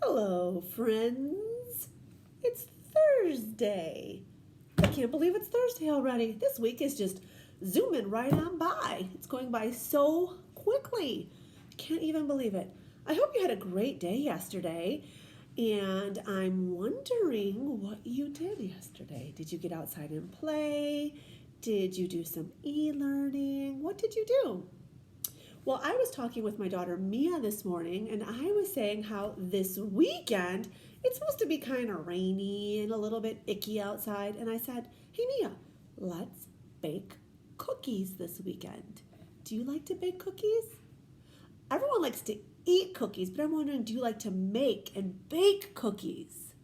Hello, friends. It's Thursday. I can't believe it's Thursday already. This week is just zooming right on by. It's going by so quickly. I can't even believe it. I hope you had a great day yesterday. And I'm wondering what you did yesterday. Did you get outside and play? Did you do some e-learning? What did you do? Well, I was talking with my daughter Mia this morning, and I was saying how this weekend it's supposed to be kind of rainy and a little bit icky outside. And I said, "Hey, Mia, let's bake cookies this weekend. Do you like to bake cookies?" Everyone likes to eat cookies, but I'm wondering, do you like to make and bake cookies?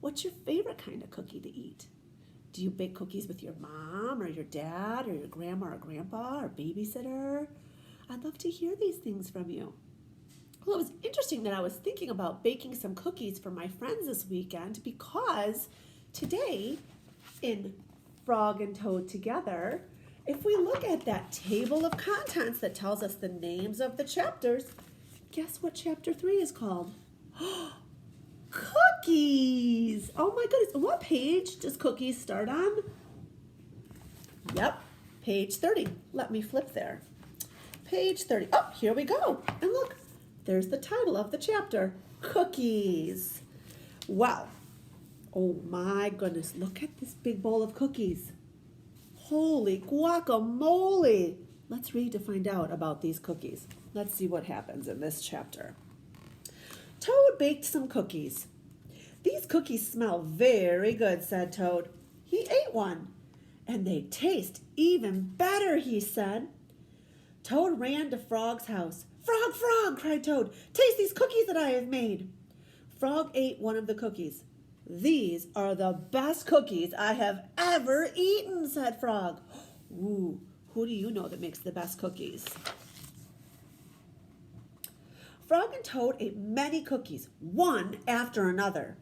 What's your favorite kind of cookie to eat? Do you bake cookies with your mom or your dad or your grandma or grandpa or babysitter? I'd love to hear these things from you. Well, it was interesting that I was thinking about baking some cookies for my friends this weekend because today in Frog and Toad Together, if we look at that table of contents that tells us the names of the chapters, guess what chapter 3 is called? Cookies! Oh my goodness. What page does cookies start on? Yep, page 30. Let me flip there. Page 30. Oh, here we go. And look, there's the title of the chapter, Cookies. Well, oh my goodness, look at this big bowl of cookies. Holy guacamole. Let's read to find out about these cookies. Let's see what happens in this chapter. Toad baked some cookies. "These cookies smell very good," said Toad. He ate one. "And they taste even better," he said. Toad ran to Frog's house. "Frog, Frog," cried Toad, "taste these cookies that I have made." Frog ate one of the cookies. "These are the best cookies I have ever eaten," said Frog. Ooh, who do you know that makes the best cookies? Frog and Toad ate many cookies, one after another.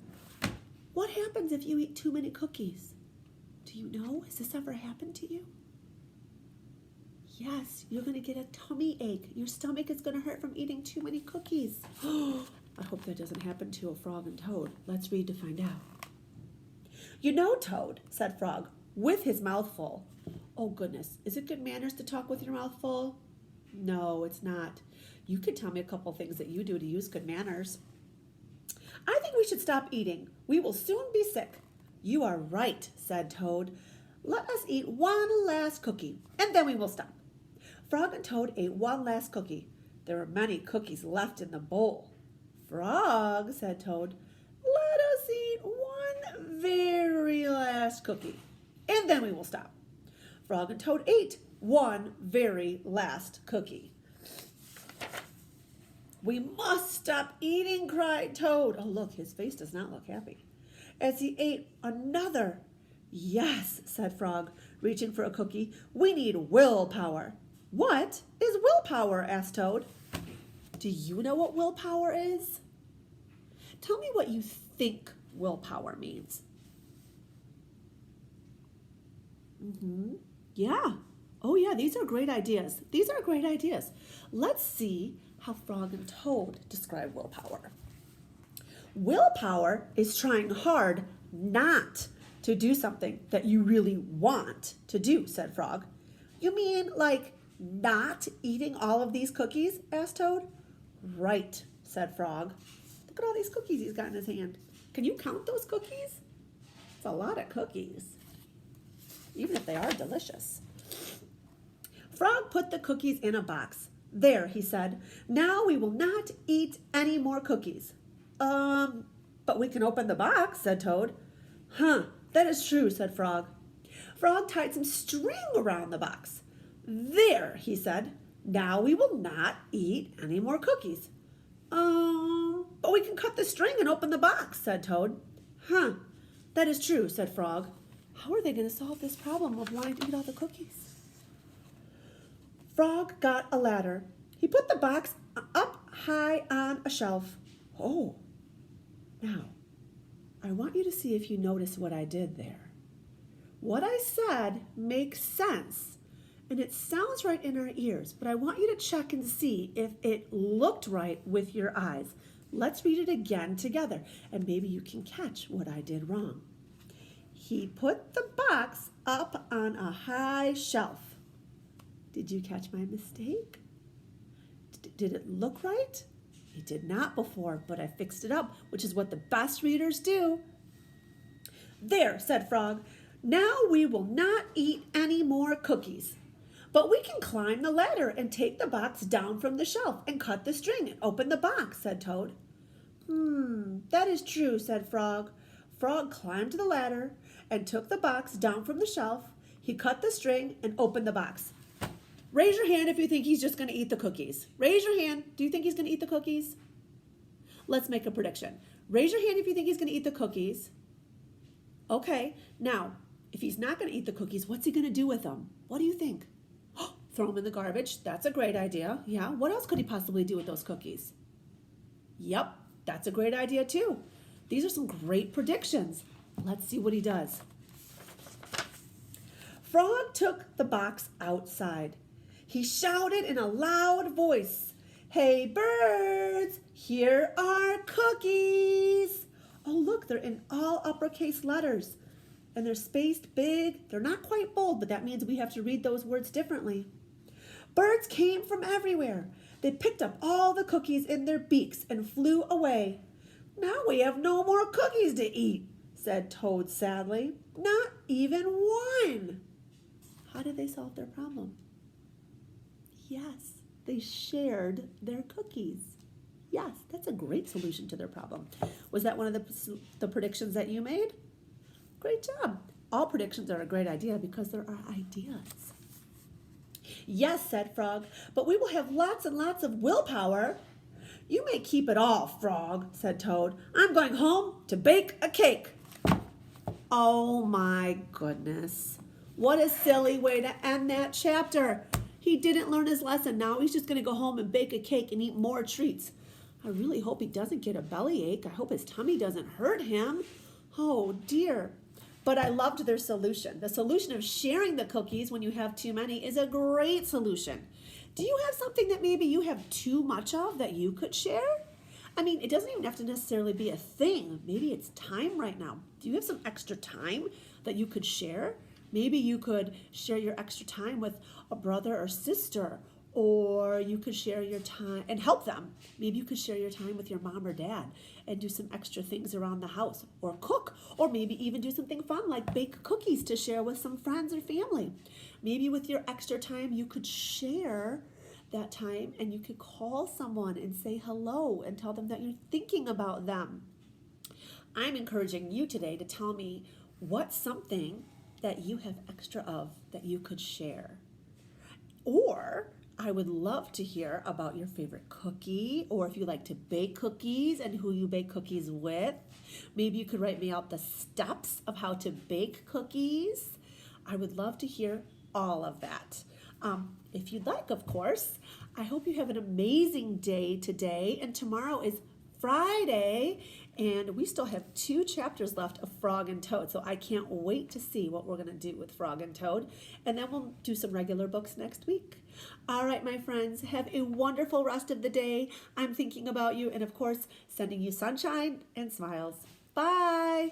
What happens if you eat too many cookies? Do you know? Has this ever happened to you? Yes, you're going to get a tummy ache. Your stomach is going to hurt from eating too many cookies. I hope that doesn't happen to a Frog and Toad. Let's read to find out. "You know, Toad," said Frog, with his mouth full. Oh, goodness. Is it good manners to talk with your mouth full? No, it's not. You could tell me a couple things that you do to use good manners. "I think we should stop eating. We will soon be sick." "You are right," said Toad. "Let us eat one last cookie, and then we will stop." Frog and Toad ate one last cookie. There were many cookies left in the bowl. "Frog," said Toad, "let us eat one very last cookie, and then we will stop." Frog and Toad ate one very last cookie. "We must stop eating," cried Toad. Oh, look, his face does not look happy. As he ate another. "Yes," said Frog, reaching for a cookie, "we need willpower." "What is willpower?" asked Toad. Do you know what willpower is? Tell me what you think willpower means. Yeah. Oh, yeah, these are great ideas. These are great ideas. Let's see how Frog and Toad describe willpower. Willpower is trying hard not to do something that you really want to do, said Frog. "You mean like not eating all of these cookies?" asked Toad. "Right," said Frog. Look at all these cookies he's got in his hand. Can you count those cookies? It's a lot of cookies, even if they are delicious. Frog put the cookies in a box. "There," he said. "Now we will not eat any more cookies." But we can open the box," said Toad. "Huh, that is true," said Frog. Frog tied some string around the box. "There," he said. "Now we will not eat any more cookies." But we can cut the string and open the box," said Toad. "Huh, that is true," said Frog. How are they going to solve this problem of wanting to eat all the cookies? Frog got a ladder. He put the box up high on a shelf. Oh, now, I want you to see if you notice what I did there. What I said makes sense, and it sounds right in our ears, but I want you to check and see if it looked right with your eyes. Let's read it again together, and maybe you can catch what I did wrong. He put the box up on a high shelf. Did you catch my mistake? Did it look right? It did not before, but I fixed it up, which is what the best readers do. There, said Frog. Now we will not eat any more cookies. But we can climb the ladder and take the box down from the shelf and cut the string and open the box, said Toad. That is true, said Frog. Frog climbed the ladder and took the box down from the shelf. He cut the string and opened the box. Raise your hand if you think he's just going to eat the cookies. Raise your hand. Do you think he's going to eat the cookies? Let's make a prediction. Raise your hand if you think he's going to eat the cookies. Okay, now, if he's not going to eat the cookies, what's he going to do with them? What do you think? Throw them in the garbage. That's a great idea. Yeah, what else could he possibly do with those cookies? Yep, that's a great idea too. These are some great predictions. Let's see what he does. Frog took the box outside. He shouted in a loud voice, "Hey birds, here are cookies." Oh look, they're in all uppercase letters and they're spaced big. They're not quite bold, but that means we have to read those words differently. Birds came from everywhere. They picked up all the cookies in their beaks and flew away. Now we have no more cookies to eat, said Toad sadly. Not even one. How did they solve their problem? Yes, they shared their cookies. Yes, that's a great solution to their problem. Was that one of the predictions that you made? Great job. All predictions are a great idea because there are ideas. Yes, said Frog, but we will have lots and lots of willpower. You may keep it all, Frog, said Toad. I'm going home to bake a cake. Oh my goodness. What a silly way to end that chapter. He didn't learn his lesson. Now he's just going to go home and bake a cake and eat more treats. I really hope he doesn't get a bellyache. I hope his tummy doesn't hurt him. Oh dear. But I loved their solution. The solution of sharing the cookies when you have too many is a great solution. Do you have something that maybe you have too much of that you could share? I mean, it doesn't even have to necessarily be a thing. Maybe it's time right now. Do you have some extra time that you could share? Maybe you could share your extra time with a brother or sister, or you could share your time and help them. Maybe you could share your time with your mom or dad and do some extra things around the house, or cook, or maybe even do something fun like bake cookies to share with some friends or family. Maybe with your extra time, you could share that time and you could call someone and say hello and tell them that you're thinking about them. I'm encouraging you today to tell me what's something that you have extra of that you could share. Or I would love to hear about your favorite cookie, or if you like to bake cookies and who you bake cookies with. Maybe you could write me out the steps of how to bake cookies. I would love to hear all of that. If you'd like, of course. I hope you have an amazing day today, and tomorrow is Friday, and we still have 2 chapters left of Frog and Toad, so I can't wait to see what we're going to do with Frog and Toad, and then we'll do some regular books next week. All right, my friends, have a wonderful rest of the day. I'm thinking about you, and of course, sending you sunshine and smiles. Bye!